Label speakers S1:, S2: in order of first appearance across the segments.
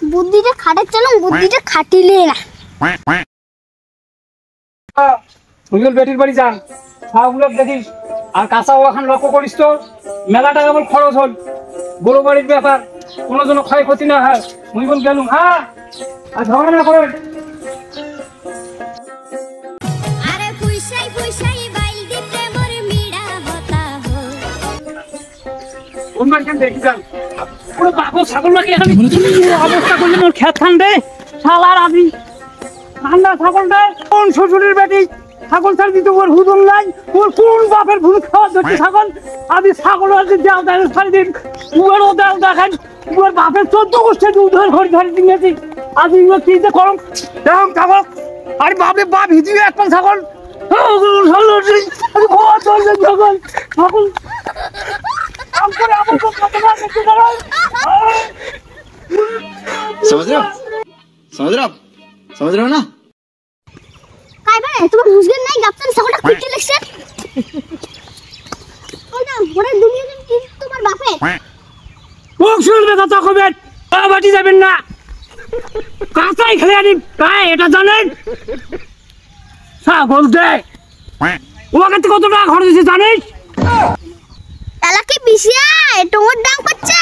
S1: বুদ্ধিটা খাটার চলো বুদ্ধিটা খাটিলে না
S2: মুজুল বেটির বাড়ি যান ছাগুলো দেখিস আর কাঁচা ওখান লক্ষ্য করিস তো মেলাটা কেমন খরচ হল বড় বাড়ির ব্যাপার কোনো জন্য ক্ষয়ক্ষতি না হয় মুজুল গেলুম হ্যাঁ আর ঝগড়া না করেন
S1: আরে পুইসাই পুইসাই বাইল দিতে মোর মিড়া হতা হো
S2: কোন মারখান দেখি যান পুরো বাবু ছাগল নাকি এখানে অবস্থা করলে মোর খেত খান রে শালার আদি ঠান্ডা ছাগল রে কোন শ্বশুরের বেটি ছাগল ছাড় দিতে ওর হুদুম নাই ওর কোন বাপের ভুল খাওয়া ধরছে ছাগল আদি ছাগল আছে দেও দেয় ছাড়ি দিন উড়ো দেও দেখেন ওর বাপের 14 গোষ্ঠী উদ্ধার করে ধরে দিয়েছি আদি এগুলো কি যে করম দেখুন ছাগল আরে বাপরে বাপ হিদিও একটা ছাগল ছাগল ছাগল
S3: समझ रहे हो समझ रहे हो आप समझ रहे हो ना
S1: কাই ভাই তোমার হুজগান নাই গাপছান ছাগলটা কুইতে লাগছে ওটা বড় দুনিয়া কি তোমার বাপে
S2: ও শুনবে কথা কবেন বাটি যাবেন না কাঁচাই খেলে আনি কাই এটা জানেন ছাগল দে ওকে কত টাকা খরচ হয়েছে জানিস
S1: এলাকি বিশিয়া তোমার দাম করছে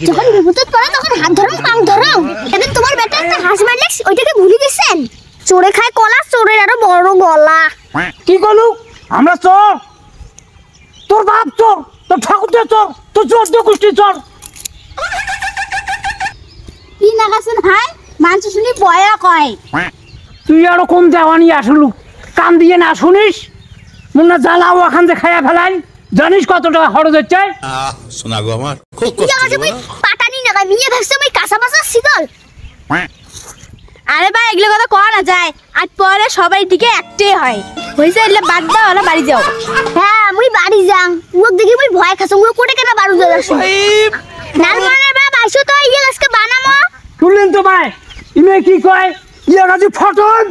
S1: যখন বিপদে পড়ে তখন হাত ধরো পাং ধরো এদিন তোমার বেটা একটা হাঁস মারলে ওইটাকে ভুলে গেছেন চোরে খায় কলা চোরের আরো বড় গলা
S2: কি করলু আমরা চোর তোর বাপ চোর তোর ঠাকুর দিয়ে চোর তোর চোর দিয়ে গোষ্ঠী চোর
S1: কি নাগাছেন হাই মানুষ শুনি বয়া কয়
S2: তুই আরো কোন দেওয়ানি আসলু কান দিয়ে না শুনিস মনে জ্বালাও ওখান থেকে খাইয়া ফেলাই জানিস কত টাকা খরচ হচ্ছে
S4: শোনা গো আমার খুব কষ্ট
S1: পাটানি নাগা মিয়ে ভাবছে আমি কাঁচা বাসা শীতল
S5: আরে ভাই এগুলো কথা কওয়া না যায় আর পরে সবাই দিকে একটাই হয় হইছে এলে বাদ দাও না বাড়ি যাও
S1: হ্যাঁ আমি বাড়ি যাং লোক দেখি আমি ভয় খাসং লোক কোটে কেন বাড়ু যাচ্ছি নাল মনে বাবা আইসো তো ইয়ে আজকে বানামো
S2: শুনলেন তো ভাই ইমে কি কয় ইয়ে গাছি ফটন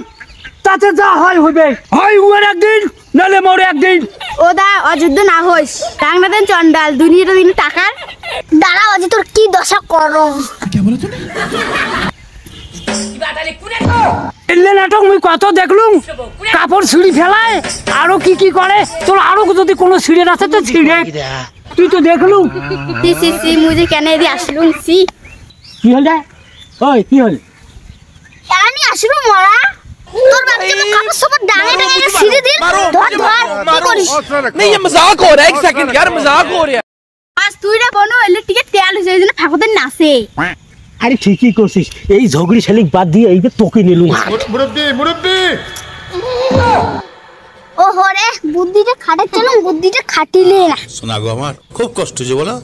S2: তাতে যা হয় হইবে হয় উয়ার একদিন নালে মোর একদিন
S5: ও দা অযুদ্ধ না হইস টাংনা দেন চন্ডাল দুনিয়াটা দিন টাকার
S1: দাঁড়াও আজি তোর কি দশা করো
S2: এলে নাটক মুই কত দেখলুম কাপড় ছিঁড়ি ফেলায় আরো কি কি করে তোর আরো যদি কোনো ছিঁড়ে আছে তো ছিঁড়ে তুই তো দেখলুম
S5: সি সি সি মুঝে কেন এদি আসলুম সি
S2: কি হল রে ওই কি হল
S1: কেন আসিরু মরা তোর বাচ্চা তো কাপড় সব ডাঙে ডাঙে ছিঁড়ে দিল ধর ধর কি করিস
S6: नहीं ये मजाक हो रहा है एक सेकंड यार मजाक हो रहा है
S5: আজ তুই রে বনো এলে টিকে তেল হইছে এইজন্য ফাঁকুদের নাচে
S2: আরে ঠিকই করছিস এই ঝগড়ি শালিক বাদ দিয়ে এই যে তোকে নিলুম
S4: মুরব্বি মুরব্বি
S1: ও হরে বুদ্ধিটা খাটার চলো বুদ্ধিটা খাটিলে না
S4: শোনা গো আমার খুব কষ্ট যে বলো